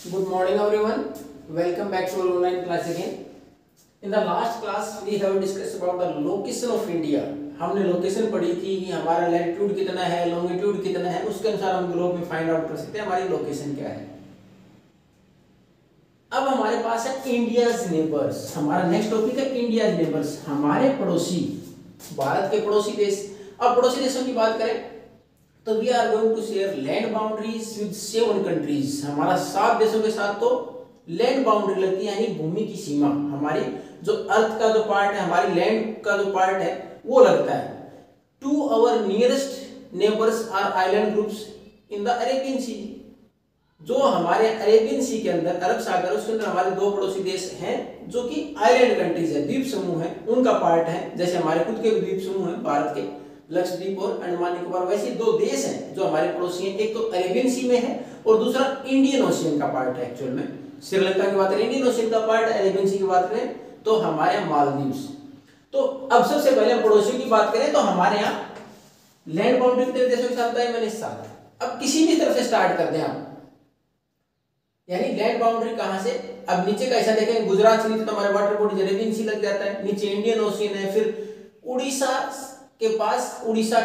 Good morning everyone. Welcome back to our online class again. In the last class we have discussed about the location of India. हमने location पढ़ी थी कि हमारा latitude कितना है, longitude कितना है, उसके अनुसार हम ग्लोब में फाइंड आउट कर सकते हैं हमारी लोकेशन क्या है। अब हमारे पास है इंडियाज नेबर्स। हमारा नेक्स्ट टॉपिक है इंडियाज नेबर्स, हमारे पड़ोसी, भारत के पड़ोसी देश। अब पड़ोसी देशों की बात करें तो we are going to share land boundaries with 7 countries. हमारा 7 देशों के साथ तो लैंड बाउंड्री लगती है, यानी भूमि की सीमा। हमारी जो अर्थ का जो पार्ट है, हमारी लैंड का जो पार्ट है वो लगता है। 2 our nearest neighbours are island groups in the Arabian sea. जो हमारे अरेबियन सी के अंदर, अरब सागर, उसके अंदर हमारे 2 पड़ोसी देश हैं जो कि आइलैंड कंट्रीज है, द्वीप समूह है, उनका पार्ट है। जैसे हमारे खुद के द्वीप समूह है भारत के, लक्षद्वीप और अंडमान निकोबार, वैसे 2 देश हैं जो हमारे पड़ोसी हैं। एक तो अरेबियन सी में है और दूसरा इंडियन ओशियन का पार्ट है। एक्चुअल में श्रीलंका की बात करें इंडियन ओशियन का पार्ट, अरेबियन सी की बात करें तो हमारे मालदीव्स। तो अब सबसे पहले हम पड़ोसियों की बात करें तो हमारे यहाँ लैंड बाउंड्री कितने देशों के साथ बताया मैंने, 7। अब किसी भी तरफ से स्टार्ट करते हैं हम, यानी लैंड बाउंड्री कहां से। अब नीचे का ऐसा देखें, गुजरात से नीचे तो हमारे वाटर बॉडी अरेबियन सी लग जाता है, नीचे इंडियन ओशियन है, फिर उड़ीसा के पास, उड़ीसा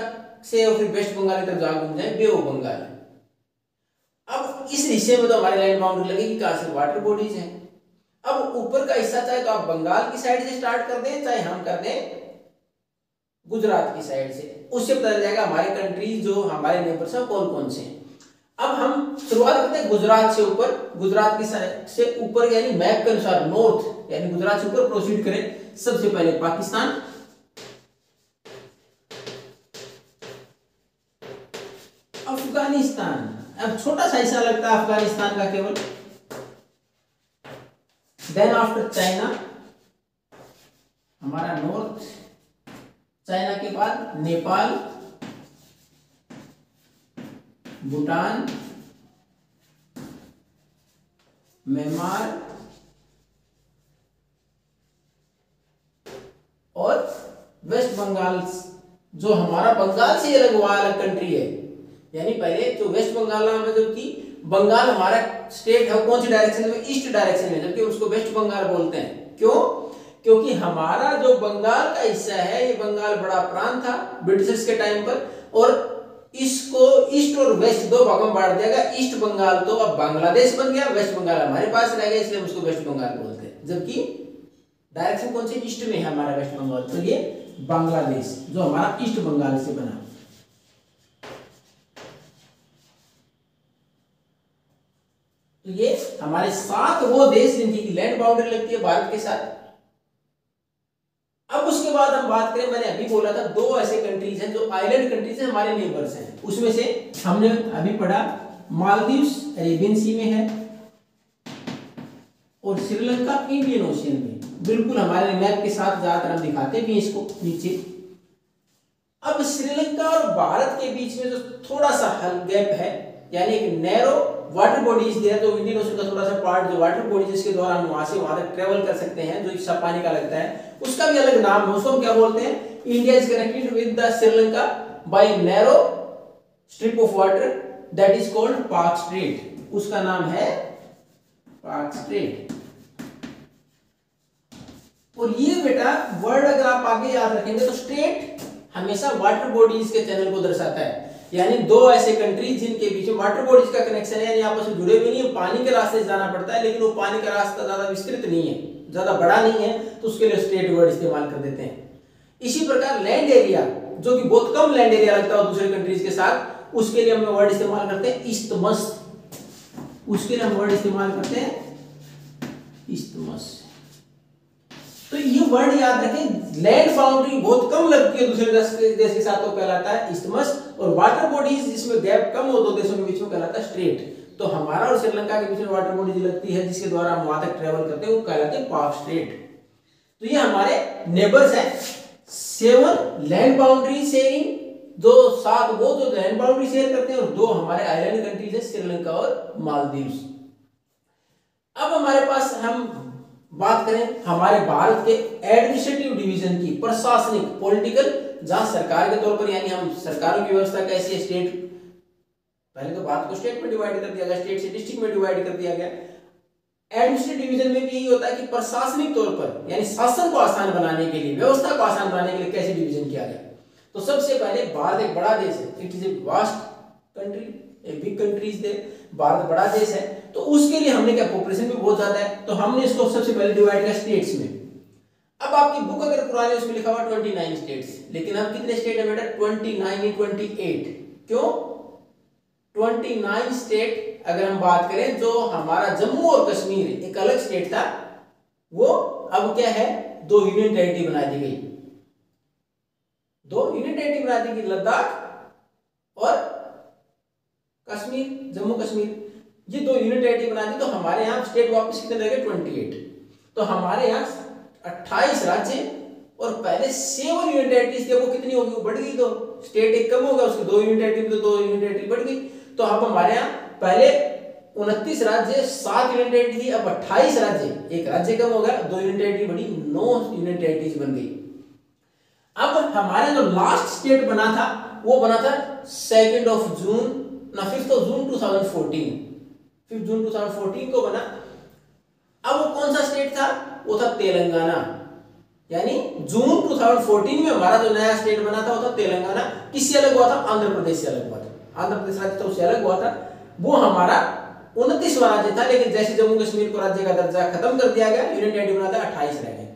से और फिर वेस्ट बंगाल की तरफ जहां घूम जाए बे ऑफ बंगाल है। अब इस हिस्से में तो हमारे लैंड बाउंड्री लगेगी, कहां से, वाटर बॉडीज हैं। अब ऊपर का हिस्सा चाहे तो आप बंगाल की साइड से स्टार्ट कर दें, चाहे हम कर दें गुजरात की साइड से, उससे पता चल जाएगा हमारे कंट्रीज जो हमारे नेबर्स हैं कौन कौन से हैं। अब हम शुरुआत करते हैं गुजरात से ऊपर, गुजरात की साइड से ऊपर, यानी मैप के अनुसार नॉर्थ, यानी गुजरात से ऊपर प्रोसीड करें। सबसे पहले पाकिस्तान, अफगानिस्तान। अब छोटा सा हिस्सा लगता है अफगानिस्तान का केवल। देन आफ्टर चाइना, हमारा नॉर्थ, चाइना के बाद नेपाल, भूटान, म्यांमार और वेस्ट बंगाल, जो हमारा बंगाल से अलग हुआ अलग कंट्री है। यानी पहले जो वेस्ट बंगाल नाम है, जबकि बंगाल हमारा स्टेट है कौन सी डायरेक्शन में, ईस्ट डायरेक्शन में, जबकि उसको वेस्ट बंगाल बोलते हैं। क्यों? क्योंकि हमारा जो बंगाल का हिस्सा है, ये बंगाल बड़ा प्रांत था ब्रिटिशर्स के टाइम पर, और इसको ईस्ट और वेस्ट 2 भागों में बांट दिया गया। ईस्ट बंगाल तो अब बांग्लादेश बन गया, वेस्ट बंगाल हमारे पास रह गया, इसलिए हम उसको वेस्ट बंगाल बोलते हैं। जबकि डायरेक्शन कौन सी, ईस्ट में है हमारा वेस्ट बंगाल, तो ये बांग्लादेश जो हमारा ईस्ट बंगाल से बना। तो ये हमारे 7 वो देश जिनकी लैंड बाउंड्री लगती है भारत के साथ। अब उसके बाद हम बात करें, मैंने अभी बोला था 2 ऐसे कंट्रीज हैं जो आइलैंड कंट्रीज हैं, हमारे नेबर्स हैं। उसमें से हमने अभी पढ़ा मालदीव्स अरेबियन सी में है और श्रीलंका इंडियन ओशियन में, बिल्कुल हमारे मैप के साथ ज्यादातर हम दिखाते भी इसको नीचे। अब श्रीलंका और भारत के बीच में जो थोड़ा सा गैप है, यानी एक नैरो वाटर बॉडीज दिया, तो इंडियन ओशन का थोड़ा सा पार्ट जो वाटर बॉडीज, जिसके द्वारा हम वहां से वहां तक ट्रेवल कर सकते हैं, जो हिस्सा पानी का लगता है, उसका भी अलग नाम है। उसको हम क्या बोलते हैं, India is connected with the Sri Lanka by narrow strip of water that is called Palk Strait. उसका नाम है पाक स्ट्रेट। और ये बेटा वर्ड अगर आप आगे याद रखेंगे तो स्ट्रेट हमेशा वाटर बॉडीज के चैनल को दर्शाता है, यानी 2 ऐसे कंट्रीज जिनके बीच में वाटर बॉडीज का कनेक्शन है, यानी आपस में जुड़े हुए नहीं है, पानी के रास्ते से जाना पड़ता है, लेकिन वो पानी का रास्ता ज्यादा विस्तृत नहीं है, ज्यादा बड़ा नहीं है, तो उसके लिए स्ट्रेट वर्ड इस्तेमाल कर देते हैं। इसी प्रकार लैंड एरिया, जो कि बहुत कम लैंड एरिया लगता है दूसरे कंट्रीज के साथ, उसके लिए हम वर्ड इस्तेमाल करते हैं इस्थमस। उसके लिए हम वर्ड इस्तेमाल करते हैं इस्थमस। तो ये वर्ड याद रखें, लैंड बाउंड्री बहुत कम लगती है दूसरे देश के साथ तो कहलाता है इस्थमस, और वाटर बॉडीज जिसमें गैप कम हो 2 देशों के बीच में कहलाता है स्ट्रेट। तो हमारा और श्रीलंका के बीच में वाटर बॉडीज लगती है जिसके द्वारा हम वहां तक ट्रेवल करते हैं, वो कहलाते हैं पाक स्ट्रेट। तो ये हमारे नेबर्स हैं। 7 लैंड बाउंड्री शेयरिंग, जो 7 वो जो लैंड बाउंड्री शेयर करते हैं, और 2 हमारे आइलैंड कंट्रीज है, श्रीलंका और मालदीव्स। अब हमारे पास हम बात करें हमारे भारत के एडमिनिस्ट्रेटिव डिवीजन की, प्रशासनिक, पॉलिटिकल, जहां सरकार के तौर पर, यानी हम सरकारों की व्यवस्था कैसी है, स्टेट, पहले तो भारत को स्टेट में डिवाइड कर दिया गया, स्टेट से डिस्ट्रिक्ट में डिवाइड कर दिया गया। एडमिनिस्ट्रेटिव डिवीजन में भी यही होता है कि प्रशासनिक तौर पर यानी शासन को आसान बनाने के लिए, व्यवस्था को आसान बनाने के लिए कैसे डिवीजन किया गया। तो सबसे पहले भारत एक बड़ा देश है, it is a vast country, a big country is there, Bharat बड़ा देश है, तो उसके लिए हमने क्या पॉपुलेशन भी बहुत ज्यादा है, तो हमने इसको सबसे पहले डिवाइड किया स्टेट्स में। अब आपकी बुक अगर पुरानी उसमें लिखा हुआ 29 स्टेट्स, लेकिन अब कितने स्टेट है बेटा 29 नहीं 28। क्यों 29 स्टेट? अगर हम बात करें जो हमारा जम्मू और कश्मीर एक अलग स्टेट था, वो अब क्या है 2 यूनियन टेरिटरी बना दी गई, 2 यूनियन टेरिटरी बना दी गई, लद्दाख और कश्मीर, जम्मू कश्मीर, ये 2 यूनियन टेरिटरी बना दी। तो हमारे यहाँ स्टेट वापस कितने रह गए 28। तो हमारे यहाँ 28 राज्य और पहले 7 यूनियन टेरिटरीज थे, वो कितनी होगी, वो बढ़ गई, तो स्टेट एक कम होगा, उसकी 2 यूनियन टेरिटरी, तो 2 यूनियन टेरिटरी बढ़ गई। तो अब हमारे यहाँ पहले 29 राज्य 7 यूनियन टेरिटरी थी, अब 28 राज्य, एक राज्य कम हो गया, 2 यूनियन टेरिटरी बढ़ी, 9 यूनियन टेरिटरीज बन गई। अब हमारे जो लास्ट स्टेट बना था वो बना था 5 जून 2014, 5 जून 2014 को बना। अब वो कौन सा स्टेट था, वो था तेलंगाना, यानी जून 2014 में हमारा जो नया स्टेट बना था वो था तेलंगाना। किससे अलग हुआ था, आंध्र प्रदेश से अलग हुआ था, आंध्र प्रदेश राज्य तो उससे अलग हुआ था, वो हमारा 29वां राज्य था, लेकिन जैसे जम्मू कश्मीर को राज्य का दर्जा खत्म कर दिया गया, यूनियन टेरिटरी बना था, 28 रह गए।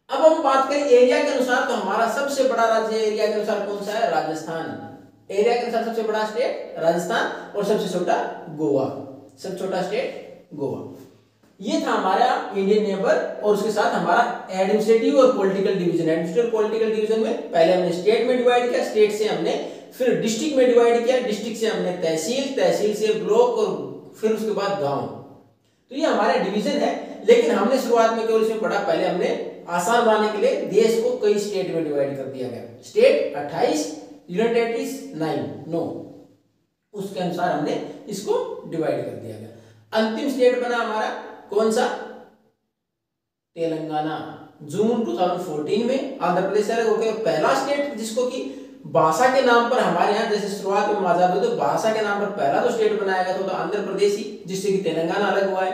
अब हम बात करें एरिया के अनुसार, तो हमारा सबसे बड़ा राज्य एरिया के अनुसार कौन सा है, राजस्थान। एरिया के अनुसार सबसे बड़ा स्टेट राजस्थान और सबसे छोटा गोवा, सबसे छोटा स्टेट गोवा। ये था हमारा इंडियन नेबर, और उसके साथ हमारा एडमिनिस्ट्रेटिव और political division. Administrative political division में पहले हमने स्टेट में डिवाइड किया, स्टेट से हमने फिर डिस्ट्रिक्ट में डिवाइड किया, डिस्ट्रिक्ट से हमने तहसील, तहसील से ब्लॉक और फिर उसके बाद गांव। तो ये हमारा डिवीजन है, लेकिन हमने शुरुआत में केवल इसमें पढ़ा, पहले हमने आसान बनाने के लिए देश को कई स्टेट में डिवाइड कर दिया गया, स्टेट 28, यूनियन टेरिटरीज 9, उसके अनुसार हमने इसको डिवाइड कर दिया गया। अंतिम स्टेट बना हमारा कौन सा, तेलंगाना, जून 2014 में आंध्र प्रदेश से अलग हो गया। पहला स्टेट जिसको कि भाषा के नाम पर हमारे यहाँ जैसे शुरुआत में आजाद हुए तो भाषा के नाम पर पहला जो स्टेट बनाया गया था तो आंध्र प्रदेश ही, जिससे कि तेलंगाना अलग हुआ है।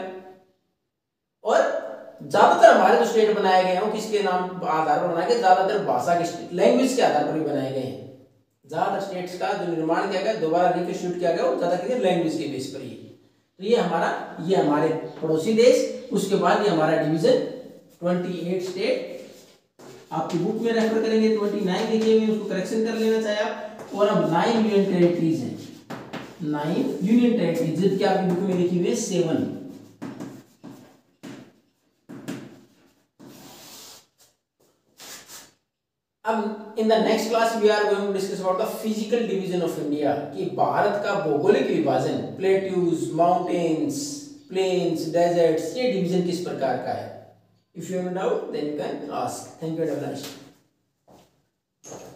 और ज्यादातर हमारे जो स्टेट बनाए गए हैं वो किसके नाम आधार पर बनाए गए, ज्यादातर भाषा के लैंग्वेज के आधार पर भी बनाए गए हैं। ज्यादातर स्टेट्स का जो निर्माण किया गया, दोबारा रिकंस्ट्रक्ट किया गया, वो ज्यादा किसी लैंग्वेज के बेस पर ही। तो ये हमारे पड़ोसी देश, उसके बाद ये हमारा डिवीजन 28 स्टेट। आपकी बुक में रेफर करेंगे 29 लिखे हुए, उसको करेक्शन कर लेना चाहिए आप। और अब 9 यूनियन टेरिटरीज हैं, 9 यूनियन टेरिटरीज, जबकि आपकी बुक में लिखी हुई है 7। अब in the next class we are going to discuss about the physical division of India, कि भारत का भौगोलिक विभाजन, प्लेट्यूज, माउंटेन्स, प्लेन्स, डेजर्ट्स, ये डिवीजन किस प्रकार का है। If you have a doubt, then you can ask. Thank you and have a nice day.